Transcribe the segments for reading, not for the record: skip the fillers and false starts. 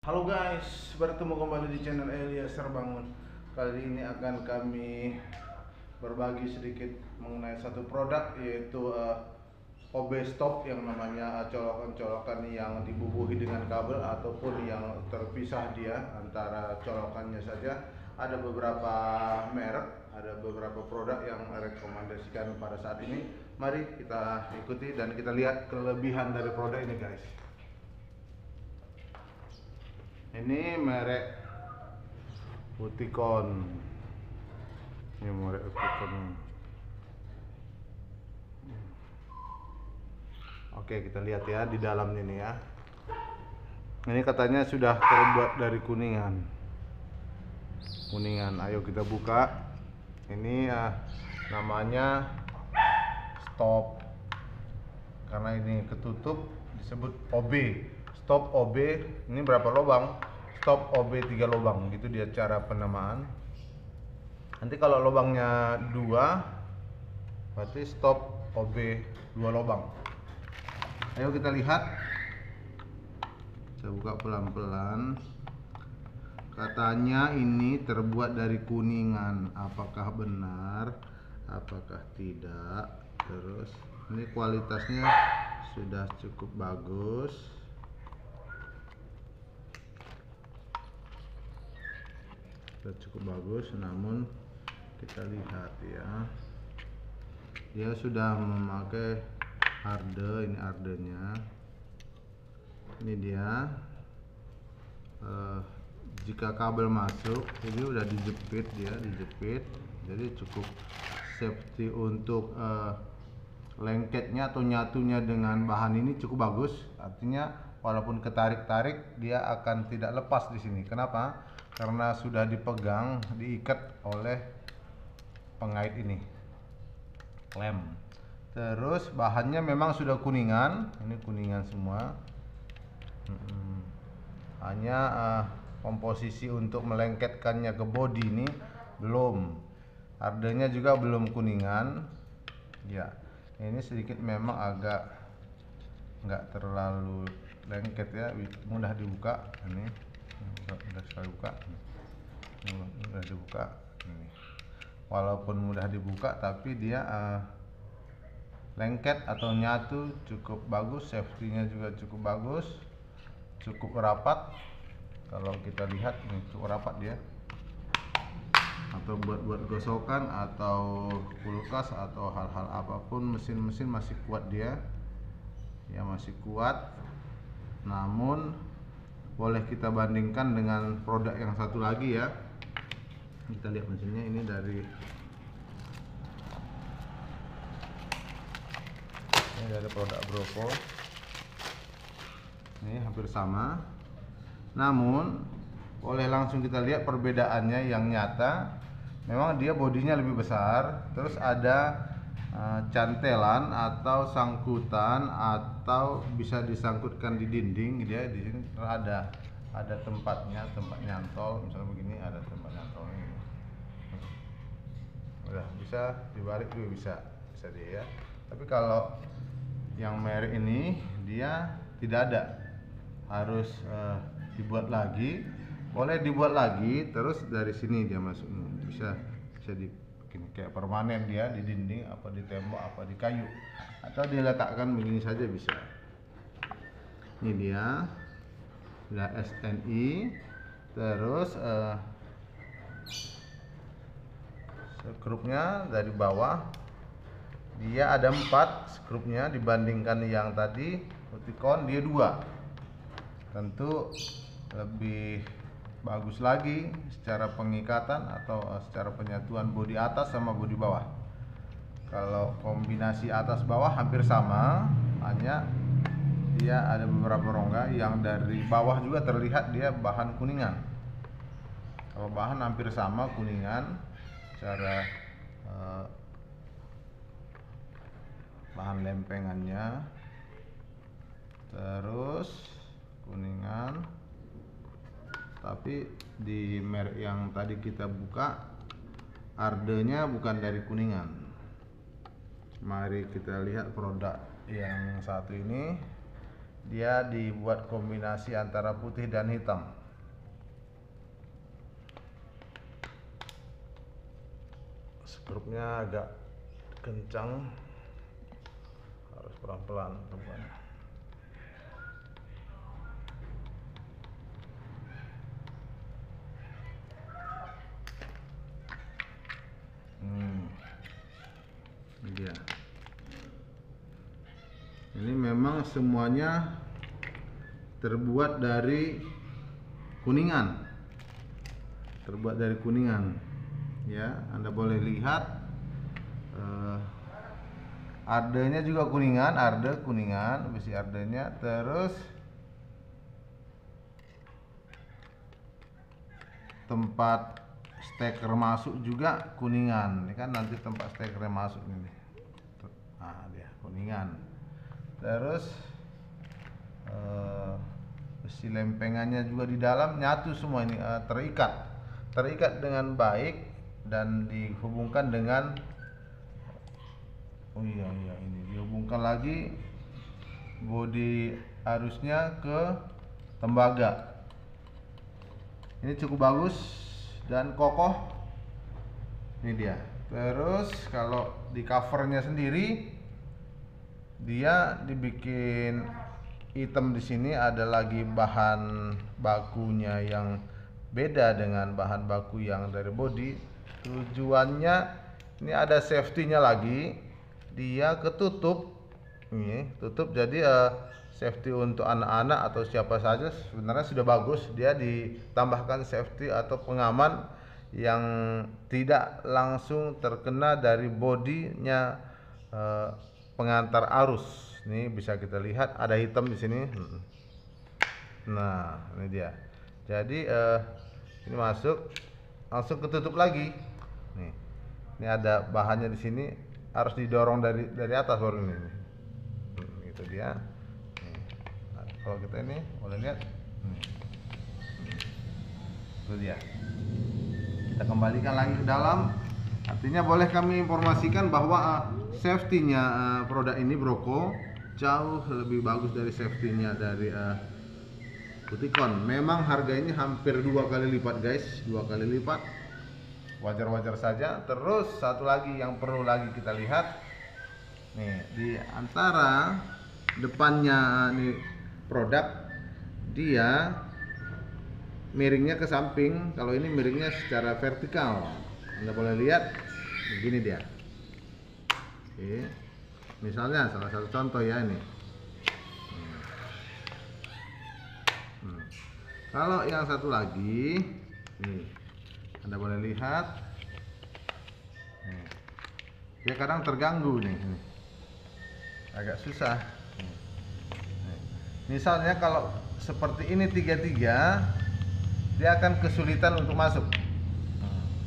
Halo guys, bertemu kembali di channel Elias Serbangun. Kali ini akan kami berbagi sedikit mengenai satu produk, yaitu OB stop yang namanya colokan-colokan yang dibubuhi dengan kabel ataupun yang terpisah dia antara colokannya saja. Ada beberapa merek, ada beberapa produk yang merekomendasikan pada saat ini. Mari kita ikuti dan kita lihat kelebihan dari produk ini guys. Ini merek Uticon. Ini merek Uticon. Oke, kita lihat ya di dalam ini ya. Ini katanya sudah terbuat dari kuningan. Ayo kita buka. Ini namanya stop. Karena ini ketutup disebut OB. Stop OB. Ini berapa lubang? Stop OB 3 lubang. Gitu dia cara penamaan. Nanti kalau lubangnya 2 berarti stop OB 2 lubang. Ayo kita lihat. Saya buka pelan-pelan. Katanya ini terbuat dari kuningan. Apakah benar? Apakah tidak? Terus ini kualitasnya sudah cukup bagus. Sudah cukup bagus, namun kita lihat ya, dia sudah memakai arde. Ini ardenya, ini dia. Jika kabel masuk, ini udah dijepit, jadi cukup safety untuk lengketnya atau nyatunya dengan bahan ini cukup bagus. Artinya walaupun ketarik-tarik dia akan tidak lepas di sini. Kenapa? Karena sudah dipegang, diikat oleh pengait ini, lem. Terus bahannya memang sudah kuningan, ini kuningan semua. Hanya komposisi untuk melengketkannya ke bodi ini belum. Ardenya juga belum kuningan. Ya, ini sedikit memang agak nggak terlalu lengket ya, mudah dibuka. Ini mudah sekali buka. Mudah dibuka. Ini. Walaupun mudah dibuka, tapi dia lengket atau nyatu cukup bagus. Safety-nya juga cukup bagus, cukup rapat. Kalau kita lihat ini cukup rapat dia. Atau buat gosokan atau kulkas atau hal-hal apapun, mesin-mesin masih kuat dia. Ya, masih kuat. Namun boleh kita bandingkan dengan produk yang satu lagi ya. Kita lihat mesinnya, ini dari produk Broco. Ini hampir sama. Namun boleh langsung kita lihat perbedaannya yang nyata. Memang dia bodinya lebih besar, terus ada cantelan atau sangkutan atau bisa disangkutkan di dinding. Dia di sini ada tempatnya, tempat nyantol. Misalnya begini, ada tempat nyantolnya. Udah bisa dibalik juga bisa dia ya. Tapi kalau yang merek ini dia tidak ada, harus dibuat lagi. Boleh dibuat lagi, terus dari sini dia masuknya bisa dibikin kayak permanen dia di dinding, apa di tembok, apa di kayu, atau diletakkan begini saja bisa. Ini dia SNI. Terus skrupnya dari bawah dia ada 4 skrupnya, dibandingkan yang tadi Uticon dia 2. Tentu lebih bagus lagi secara pengikatan atau secara penyatuan bodi atas sama bodi bawah. Kalau kombinasi atas bawah hampir sama, hanya dia ada beberapa rongga yang dari bawah juga terlihat dia bahan kuningan. Kalau bahan hampir sama kuningan, cara bahan lempengannya, terus kuningan. Tapi di merek yang tadi kita buka, ardenya bukan dari kuningan. Mari kita lihat produk yang satu ini. dia dibuat kombinasi antara putih dan hitam. Skrupnya agak kencang, harus pelan-pelan teman. Ini dia. Ini memang semuanya terbuat dari kuningan. Ya, Anda boleh lihat ardenya juga kuningan, besi ardenya. Terus tempat steker masuk juga kuningan. Ini kan nanti tempat stekernya masuk ini. Nah, dia kuningan. Terus besi lempengannya juga di dalam nyatu semua ini, terikat dengan baik dan dihubungkan dengan ini dihubungkan lagi bodi arusnya ke tembaga. Ini cukup bagus dan kokoh. Ini dia. Terus kalau di covernya sendiri dia dibikin hitam. Di sini ada lagi bahan bakunya yang beda dengan bahan baku yang dari bodi. Tujuannya ini ada safety-nya lagi. Dia ketutup. Ini tutup, jadi safety untuk anak-anak atau siapa saja sebenarnya sudah bagus. Dia ditambahkan safety atau pengaman yang tidak langsung terkena dari bodinya pengantar arus. Ini bisa kita lihat ada hitam di sini. Nah, ini dia. Jadi ini masuk langsung ketutup lagi. Nih. Ini ada bahannya di sini, harus didorong dari atas baru ini. Itu dia. Nih. Nah, kalau kita ini boleh lihat. Itu dia. Kita kembalikan lagi ke dalam. Artinya boleh kami informasikan bahwa safety-nya produk ini Broco jauh lebih bagus dari safety-nya dari Uticon. Memang harga ini hampir 2 kali lipat guys, 2 kali lipat. Wajar-wajar saja. Terus satu lagi yang perlu lagi kita lihat, nih di antara depannya nih produk, dia miringnya ke samping. Kalau ini miringnya secara vertikal. Anda boleh lihat begini dia. Oke. Misalnya salah satu contoh ya ini. Kalau yang satu lagi, nih, Anda boleh lihat, nih, dia kadang terganggu nih, agak susah. Nih. Misalnya kalau seperti ini 3-3, dia akan kesulitan untuk masuk.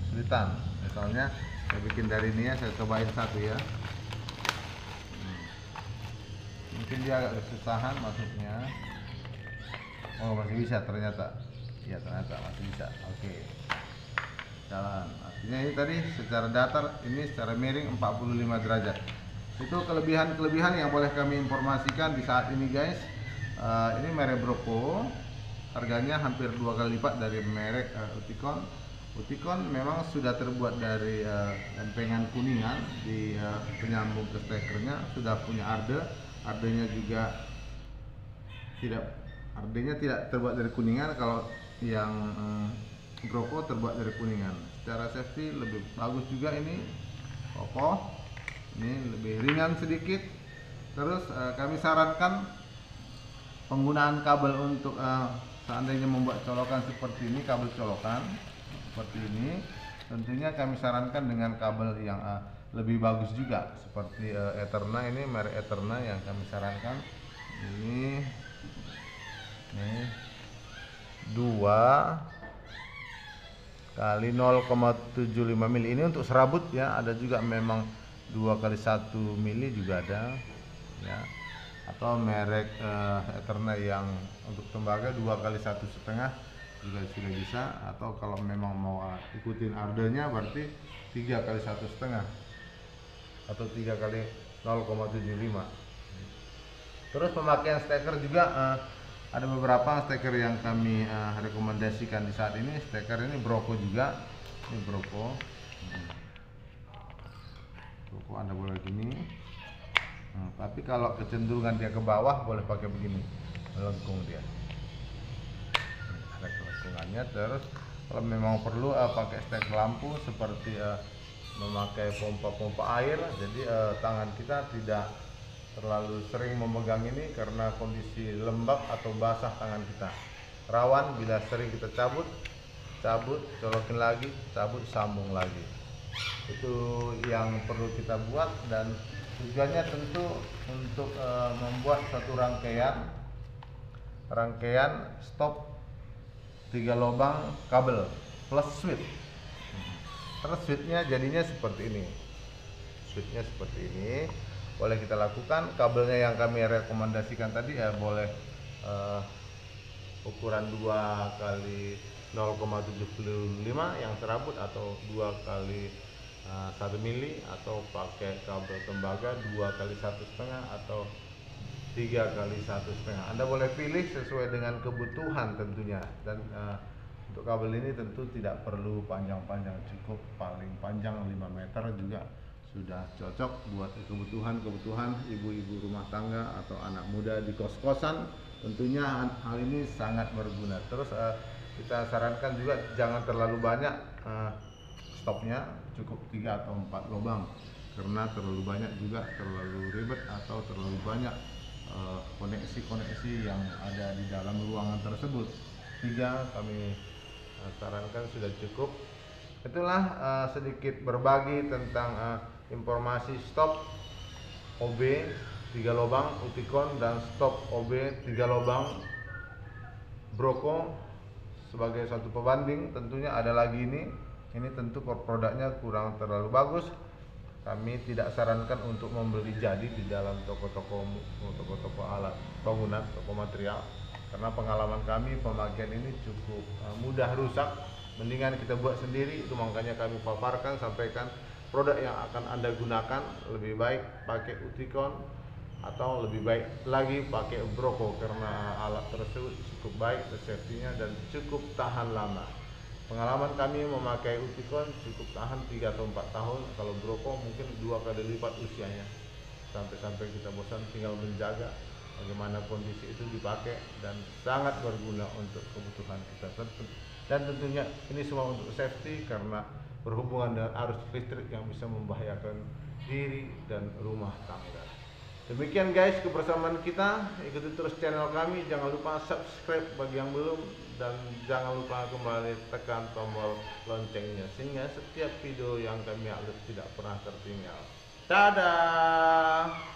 Kesulitan. Misalnya saya bikin dari ini ya, saya cobain satu ya. Mungkin dia agak kesusahan masuknya. Oh, masih bisa ternyata. Iya, ternyata masih bisa. Oke. Jalan. Artinya ini tadi secara datar, ini secara miring 45 derajat. Itu kelebihan-kelebihan yang boleh kami informasikan di saat ini guys. Ini merek Broco. Harganya hampir 2 kali lipat dari merek Uticon. Uticon memang sudah terbuat dari lempengan kuningan di penyambung ke stekernya, sudah punya ardenya juga tidak terbuat dari kuningan. Kalau yang Broco terbuat dari kuningan. Secara safety lebih bagus juga, ini kokoh, ini lebih ringan sedikit. Terus kami sarankan penggunaan kabel untuk seandainya membuat colokan seperti ini, kabel colokan seperti ini, tentunya kami sarankan dengan kabel yang lebih bagus juga seperti Eterna. Ini merek Eterna yang kami sarankan. Ini 2 kali 0,75 mili. Ini untuk serabut ya. Ada juga memang 2 kali 1 mili juga ada ya. Atau merek Eterna yang untuk tembaga 2 kali 1,5 juga sudah bisa. Atau kalau memang mau ikutin ardenya berarti 3 kali 1,5 atau 3 kali 0,75. Terus pemakaian steker juga ada beberapa steker yang kami rekomendasikan di saat ini. Steker ini Broco juga, ini Broco. Broco Anda boleh gini. Tapi kalau kecenderungan dia ke bawah boleh pakai begini, melengkung dia. Ada kelengkungannya. Terus kalau memang perlu pakai steker lampu seperti memakai pompa-pompa air, jadi tangan kita tidak terlalu sering memegang ini karena kondisi lembab atau basah tangan kita. Rawan bila sering kita cabut, colokin lagi, cabut, sambung lagi. Itu yang perlu kita buat, dan tujuannya tentu untuk membuat satu rangkaian stop 3 lubang kabel plus switch. Terus switchnya jadinya seperti ini. Switchnya seperti ini. Boleh kita lakukan. Kabelnya yang kami rekomendasikan tadi boleh ukuran 2 kali 0,75 yang serabut, atau 2 kali 1 mili, atau pakai kabel tembaga 2 kali 1,5 atau 3 kali 1,5. Anda boleh pilih sesuai dengan kebutuhan tentunya. Dan untuk kabel ini tentu tidak perlu panjang-panjang, cukup paling panjang 5 meter juga sudah cocok buat kebutuhan ibu-ibu rumah tangga atau anak muda di kos-kosan. Tentunya hal ini sangat berguna. Terus kita sarankan juga jangan terlalu banyak stopnya, cukup 3 atau 4 lubang, karena terlalu banyak juga terlalu ribet atau terlalu banyak koneksi-koneksi yang ada di dalam ruangan tersebut. 3 kami sarankan sudah cukup. Itulah sedikit berbagi tentang informasi stop OB 3 lubang Uticon dan stop OB 3 lubang Broco sebagai satu pembanding. Tentunya ada lagi ini tentu produknya kurang terlalu bagus. Kami tidak sarankan untuk membeli jadi di dalam toko-toko alat bangunan, toko material, karena pengalaman kami pemakaian ini cukup mudah rusak. Mendingan kita buat sendiri. Itu makanya kami paparkan, sampaikan produk yang akan Anda gunakan. Lebih baik pakai Uticon atau lebih baik lagi pakai Broco, karena alat tersebut cukup baik safety-nya dan cukup tahan lama. Pengalaman kami memakai Uticon cukup tahan 3 atau 4 tahun. Kalau Broco mungkin 2 kali lipat usianya. Sampai kita bosan tinggal menjaga bagaimana kondisi itu dipakai, dan sangat berguna untuk kebutuhan kita. Dan tentunya ini semua untuk safety, karena berhubungan dengan arus listrik yang bisa membahayakan diri dan rumah tangga. Demikian guys kebersamaan kita. Ikuti terus channel kami. Jangan lupa subscribe bagi yang belum, dan jangan lupa kembali tekan tombol loncengnya sehingga setiap video yang kami upload tidak pernah tertinggal. Dadah.